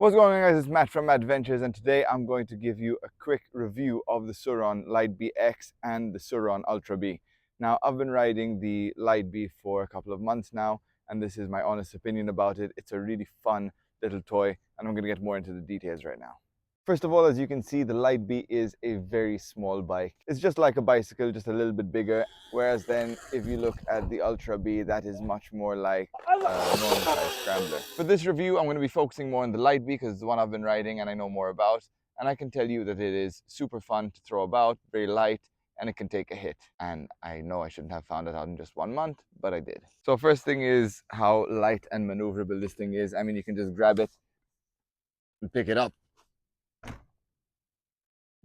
What's going on, guys? It's Matt from Adventures, and today I'm going to give you a quick review of the SurRon Light Bee X and the SurRon Ultra Bee. Now, I've been riding the Light Bee for a couple of months now, and this is my honest opinion about it. It's a really fun little toy, and I'm going to get more into the details right now. First of all, as you can see, the Light Bee is a very small bike. It's just like a bicycle, just a little bit bigger. Whereas then, if you look at the Ultra Bee, that is much more like a normal size scrambler. For this review, I'm going to be focusing more on the Light Bee because it's the one I've been riding and I know more about. And I can tell you that it is super fun to throw about, very light, and it can take a hit. And I know I shouldn't have found it out in just 1 month, but I did. So first thing is how light and maneuverable this thing is. I mean, you can just grab it and pick it up.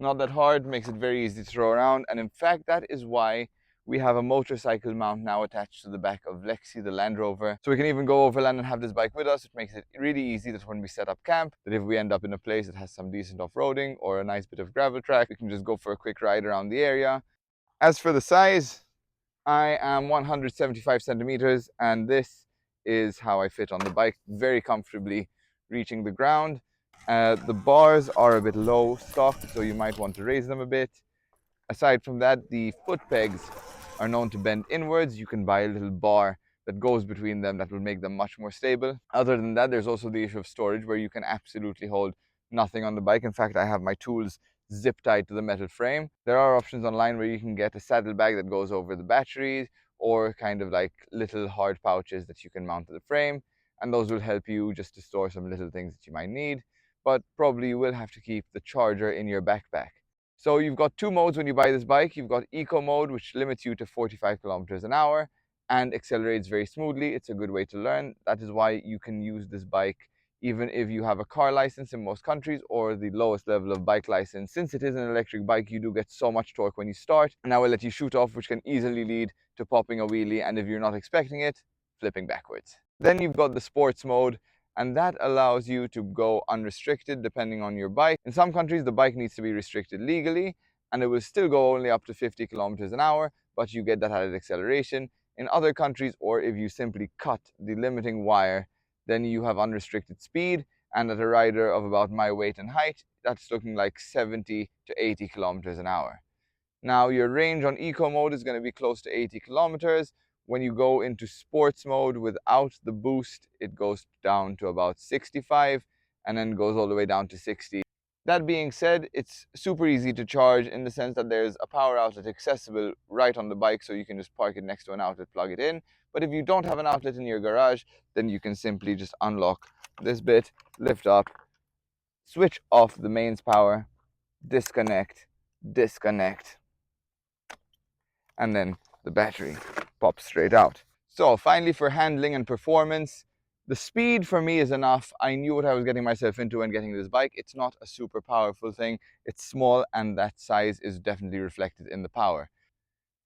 Not that hard, makes it very easy to throw around, and in fact that is why we have a motorcycle mount now attached to the back of Lexi, the Land Rover. So we can even go overland and have this bike with us. It makes it really easy that when we set up camp, that if we end up in a place that has some decent off-roading or a nice bit of gravel track, we can just go for a quick ride around the area. As for the size, I am 175 centimeters, and this is how I fit on the bike, very comfortably reaching the ground. The bars are a bit low stock, so you might want to raise them a bit. Aside from that, the foot pegs are known to bend inwards. You can buy a little bar that goes between them that will make them much more stable. Other than that, there's also the issue of storage where you can absolutely hold nothing on the bike. In fact, I have my tools zip tied to the metal frame. There are options online where you can get a saddlebag that goes over the batteries, or kind of like little hard pouches that you can mount to the frame, and those will help you just to store some little things that you might need. But probably you will have to keep the charger in your backpack. So you've got two modes when you buy this bike. You've got eco mode, which limits you to 45 kilometers an hour and accelerates very smoothly. It's a good way to learn. That is why you can use this bike even if you have a car license in most countries or the lowest level of bike license. Since it is an electric bike, you do get so much torque when you start, and that will let you shoot off, which can easily lead to popping a wheelie, and if you're not expecting it, flipping backwards. Then you've got the sports mode, and that allows you to go unrestricted depending on your bike. In some countries, the bike needs to be restricted legally, and it will still go only up to 50 kilometers an hour, but you get that added acceleration. In other countries, or if you simply cut the limiting wire, then you have unrestricted speed, and at a rider of about my weight and height, that's looking like 70 to 80 kilometers an hour. Now, your range on eco mode is going to be close to 80 kilometers. When you go into sports mode without the boost, it goes down to about 65 and then goes all the way down to 60. That being said, it's super easy to charge in the sense that there's a power outlet accessible right on the bike, so you can just park it next to an outlet, plug it in. But if you don't have an outlet in your garage, then you can simply just unlock this bit, lift up, switch off the mains power, disconnect, disconnect, and then the battery pops straight out. So finally, for handling and performance, the speed for me is enough. I knew what I was getting myself into when getting this bike. It's not a super powerful thing. It's small, and that size is definitely reflected in the power.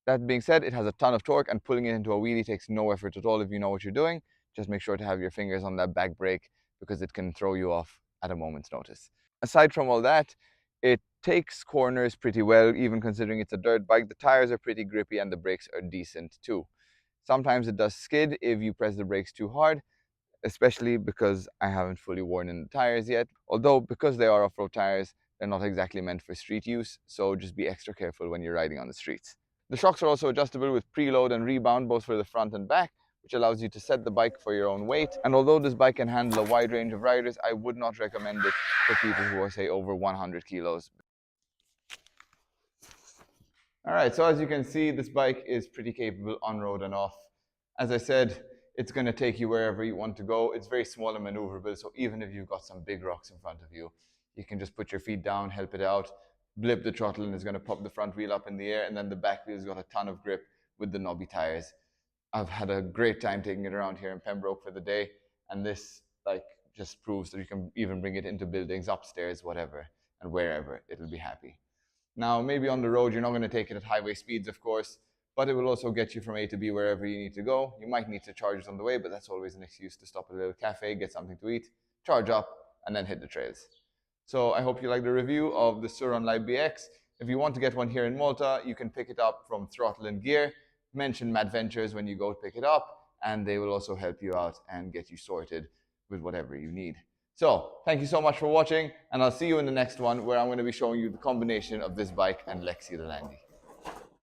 That being said, it has a ton of torque, and pulling it into a wheelie takes no effort at all if you know what you're doing. Just make sure to have your fingers on that back brake because it can throw you off at a moment's notice. Aside from all that, it takes corners pretty well, even considering it's a dirt bike. The tires are pretty grippy and the brakes are decent too. Sometimes it does skid if you press the brakes too hard, especially because I haven't fully worn in the tires yet. Although, because they are off-road tires, they're not exactly meant for street use, so just be extra careful when you're riding on the streets. The shocks are also adjustable with preload and rebound, both for the front and back, which allows you to set the bike for your own weight. And although this bike can handle a wide range of riders, I would not recommend it for people who are, say, over 100 kilos. Alright, so as you can see, this bike is pretty capable on road and off. As I said, it's going to take you wherever you want to go. It's very small and maneuverable, so even if you've got some big rocks in front of you, you can just put your feet down, help it out, blip the throttle, and it's going to pop the front wheel up in the air, and then the back wheel's got a ton of grip with the knobby tires. I've had a great time taking it around here in Pembroke for the day, and this just proves that you can even bring it into buildings, upstairs, whatever, and wherever, it'll be happy. Now, maybe on the road, you're not going to take it at highway speeds, of course, but it will also get you from A to B wherever you need to go. You might need to charge it on the way, but that's always an excuse to stop at a little cafe, get something to eat, charge up, and then hit the trails. So I hope you like the review of the SurRon Light Bee X. If you want to get one here in Malta, you can pick it up from Throttle and Gear. Mention Mad Ventures when you go pick it up, and they will also help you out and get you sorted with whatever you need. So thank you so much for watching, and I'll see you in the next one where I'm going to be showing you the combination of this bike and Lexi the Landy.